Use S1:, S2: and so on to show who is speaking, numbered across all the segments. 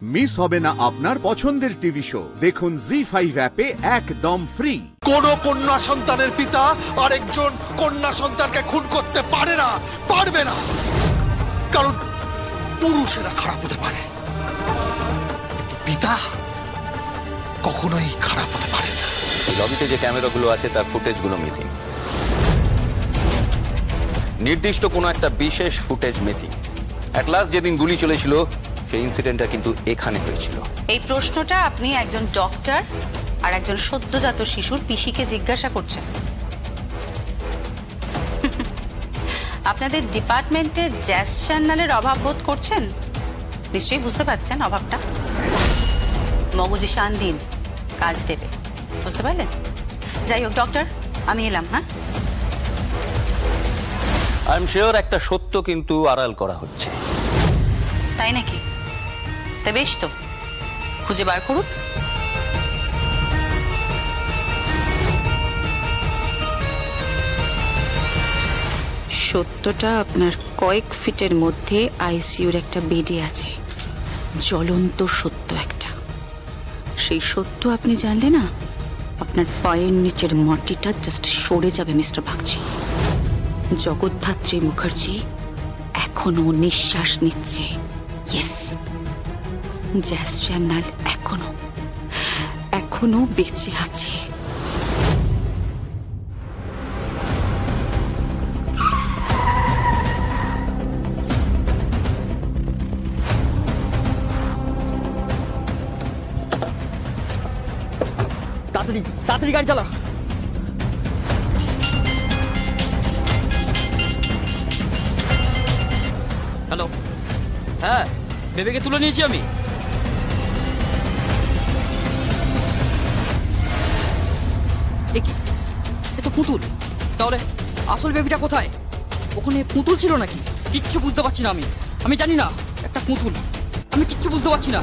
S1: Miss হবে না আপনার পছন্দের টিভি শো। দেখুন জি5 অ্যাপে একদম ফ্রি।
S2: কোন কন্যা সন্তানের পিতা আরেকজন কন্যা সন্তানকে খুন করতে পারে না, পারবে না, কারণ পুরুষেরা খারাপ হতে পারে কিন্তু পিতা কখনোই খারাপ হতে পারে না।
S3: লবিতে যে ক্যামেরাগুলো আছে তার ফুটেজগুলো মিসিং, নির্দিষ্ট কোনো একটা বিশেষ ফুটেজ মিসিং। অ্যাট লাস্ট যেদিন গুলি চলেছিল সেই ইনসিডেন্টটা কিন্তু এখানে হয়েছিল।
S4: এই প্রশ্নটা আপনি একজন ডক্টর আর একজন সদ্যজাত শিশুর পিসিকে জিজ্ঞাসা করছেন। আপনাদের ডিপার্টমেন্টে জ্যাজ চ্যানেলের অভাব বোধ করছেন, নিশ্চয়ই বুঝতে পারছেন অভাবটা। মগজে শান দিন, কাজ দেবে, বুঝতে পারলেন? যাই হোক ডক্টর, আমি এলাম। হ্যাঁ,
S3: আই এম শিওর একটা সত্য কিন্তু আড়াল করা হচ্ছে।
S4: তাই নাকি? তা বেশ, তো খুঁজে বার করুন। সত্যটা আপনার কয়েক ফিটের মধ্যে আইসিইউর একটা বেডে আছে, জ্বলন্ত সত্য একটা। সেই সত্য আপনি জানলে না, আপনার পায়ের নিচের মাটিটা জাস্ট সরে যাবে মিস্টার বাগচি। জগদ্ধাত্রী মুখার্জি এখনো নিঃশ্বাস নিচ্ছে। ইয়েস, জ্যাজ চ্যানেল এখনো বেঁচে আছে।
S5: তাড়াতাড়ি তাড়াতাড়ি গাড়ি চালা। হ্যালো, হ্যাঁ বেবেকে তুলে নিয়েছি আমি। এ তো পুতুল, তাহলে আসল বেবিটা কোথায়? ওখানে পুতুল ছিল নাকি? কিচ্ছু বুঝতে পারছি না আমি জানি না, একটা পুতুল, আমি কিচ্ছু বুঝতে পারছি না।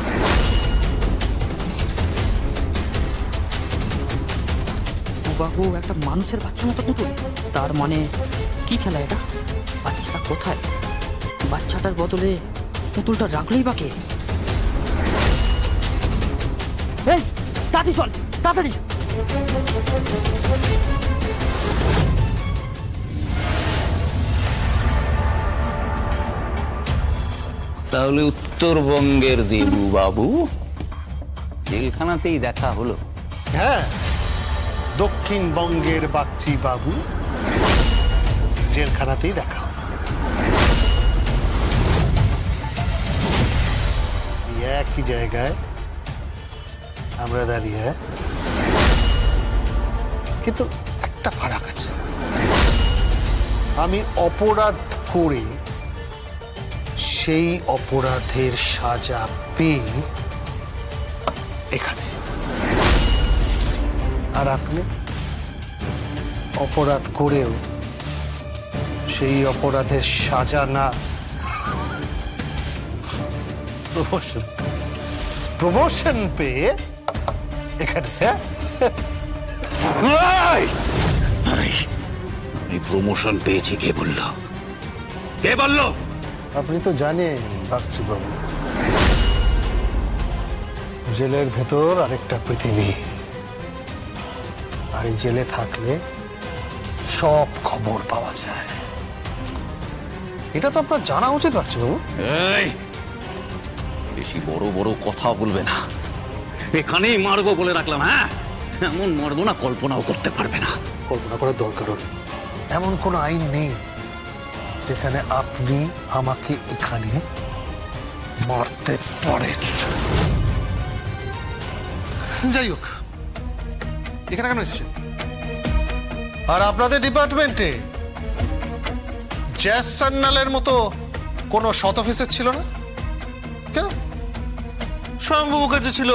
S5: বাবু, একটা মানুষের বাচ্চার মতো পুতুল, তার মানে কি খেলা এটা? বাচ্চাটা কোথায়? বাচ্চাটার বদলে পুতুলটা রাখলেই বাকে। এই তাড়াতাড়ি চল, তাড়াতাড়ি।
S3: তাহলে উত্তরবঙ্গের দেবু বাবু জেলখানাতেই দেখা হলো।
S2: হ্যাঁ, দক্ষিণবঙ্গের বাগচি বাবু জেলখানাতেই দেখা হলো। একই জায়গায় আমরা দাঁড়িয়ে, কিন্তু একটা ফারাক আছে। আমি অপরাধ করে সেই অপরাধের সাজা পেয়ে এখানে, আর আপনি অপরাধ করেও সেই অপরাধের সাজা না, প্রমোশন পেয়ে এখানে।
S6: আমি প্রমোশন পেয়েছি, কে বললো? কে বললো?
S2: আপনি তো জানেন বাগচি বাবু, জেলের ভেতর আরেকটা পৃথিবী, আর এই জেলে থাকলে সব খবর পাওয়া যায়। এটা তো আপনার জানা উচিত বাগচি বাবু।
S6: এই বেশি বড় বড় কথা বলবে না, এখানেই মারবো বলে রাখলাম। হ্যাঁ, এমন মারবো না কল্পনাও করতে পারবে না।
S2: কল্পনা করার দরকারও নেই। এমন কোন আইন নেই যেখানে আপনি আমাকে এখানে মারতে পারেন। যাই হোক, এখানে কেন এসেছেন? আর আপনাদের ডিপার্টমেন্টে জ্যাজ চ্যানেলের মতো কোনো সৎ অফিসার ছিল না কেন? স্বয়ম্ভু মুখার্জি ছিল,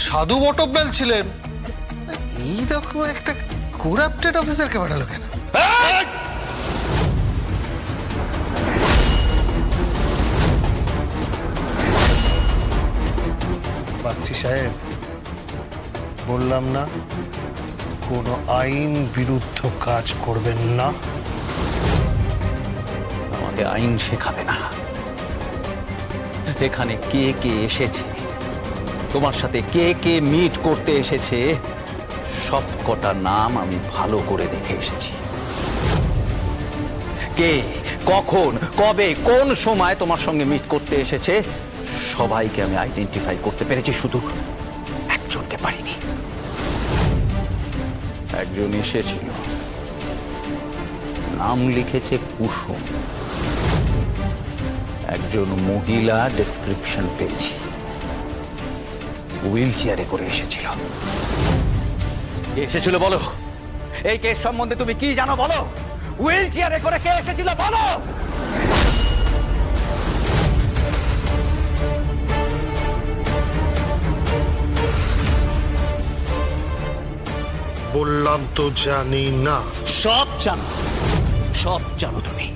S2: সাধু বটব্যাল ছিলেন, এইরকম একটা করাপ্টেড অফিসারকে পাঠালো কেন? বাগচি সাহেব, বললাম না কোনো আইন বিরুদ্ধ কাজ করবেন না।
S3: আমাকে আইন শেখাবে না,
S6: এখানে কে কে এসেছে, তোমার সাথে কে কে মিট করতে এসেছে, সব কটা নাম আমি ভালো করে দেখে এসেছি। কে কখন কবে কোন সময় তোমার সঙ্গে মিট করতে এসেছে সবাইকে আমি আইডেন্টিফাই করতে পেরেছি, শুধু একজনকে পারিনি। একজন এসেছিল, নাম লিখেছে কুসুম। একজন মহিলা ডেসক্রিপশন পেয়েছি, হুইল চেয়ারে করে এসেছিল। এসেছিল বলো, এই কেস সম্বন্ধে তুমি কি জানো বলো? হুইল চেয়ারে করে কে এসেছিল বলো?
S2: বললাম তো জানি না।
S6: সব জানো, সব জানো তুমি।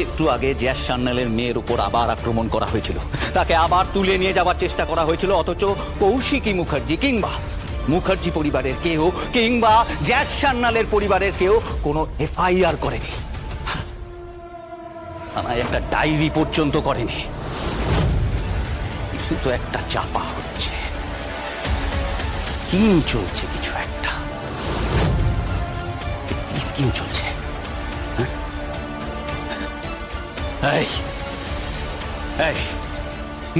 S6: একটু আগে জ্যাস সান্যালের মেয়ের উপর আবার আক্রমণ করা হয়েছিল, তাকে আবার তুলে নিয়ে যাওয়ার চেষ্টা করা হয়েছিল, অথচ কৌশিকী মুখার্জি কিংবা মুখার্জি পরিবারের কেউ কিংবা জ্যাস সান্যালের পরিবারের কেউ কোনো এফআইআর করেনি, থানায় একটা ডায়েরি পর্যন্ত করেনি। কিছু তো একটা চাপা হচ্ছে, স্কিম চলছে, কিছু একটা। কি স্কিম চলছে? এই এই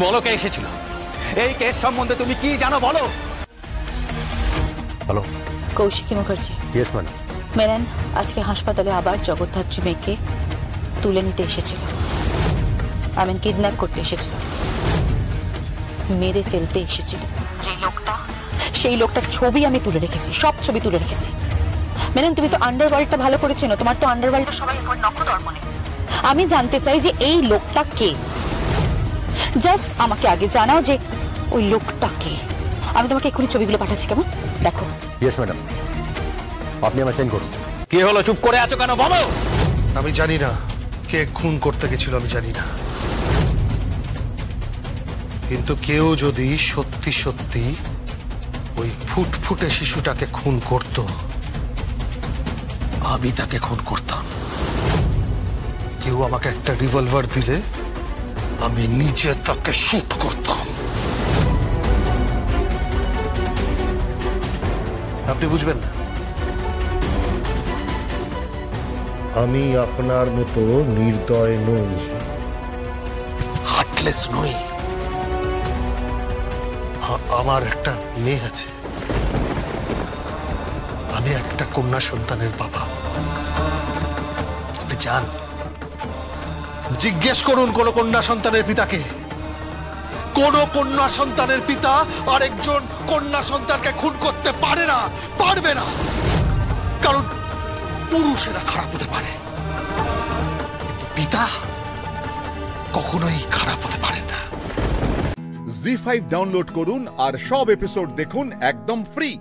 S6: বলো, কে এসেছিল? এই কেস সম্বন্ধে তুমি কি জানো বলো?
S2: Hello,
S7: Kaushiki Mukherjee.
S2: Yes madam.
S7: Menon আজকে হাসপাতালে আবার জগদ্ধাত্রী মেয়েকে তুলে নিতে এসেছিল, কিডন্যাপ করতে এসেছিল, মেরে ফেলতে এসেছিল। যে লোকটা, সেই লোকটার ছবি আমি তুলে রেখেছি, সব ছবি তুলে রেখেছি। মেনন, তুমি তো আন্ডারওয়ার্ল্ডটা ভালো করেছো, তোমার তো আন্ডারওয়ার্ল্ডটা সবাই একবার নখদর্পণে। আমি জানতে চাই যে এই লোকটা কে। জাস্ট আমাকে আগে জানাও যে ওই লোকটা কে। আমি তোমাকে এক্ষুনি ছবিগুলো পাঠাচ্ছি, কেমন? দেখো।
S8: ইয়েস ম্যাডাম, আপনি আমায় সেন্ড করুন।
S6: কি হলো, চুপ করে আছো কেন বলো?
S2: আমি জানি না কে খুন করতে গেছিল, আমি জানি না, কিন্তু কেউ যদি সত্যি সত্যি ওই ফুটফুটে শিশুটাকে খুন করত, আমি তাকে খুন করতাম। কেউ আমাকে একটা রিভলভার দিলে আমি নিজে তাকে শুট করতাম। আপনি বুঝবেন না,
S8: আমি আপনার মতো নির্দয় নই,
S2: হার্টলেস নই। আমার একটা মেয়ে আছে, আমি একটা কন্যা সন্তানের বাবা। আপনি জান, জিজ্ঞেস করুন কোন কন্যা সন্তানের পিতাকে। কোন কন্যা সন্তানের পিতা আরেকজন কন্যা সন্তানকে খুন করতে পারে না, পারবে না, কারণ পুরুষেরা খারাপ হতে পারে, কিন্তু পিতা কখনোই খারাপ হতে পারে না।
S1: জি5 ডাউনলোড করুন আর সব এপিসোড দেখুন একদম ফ্রি।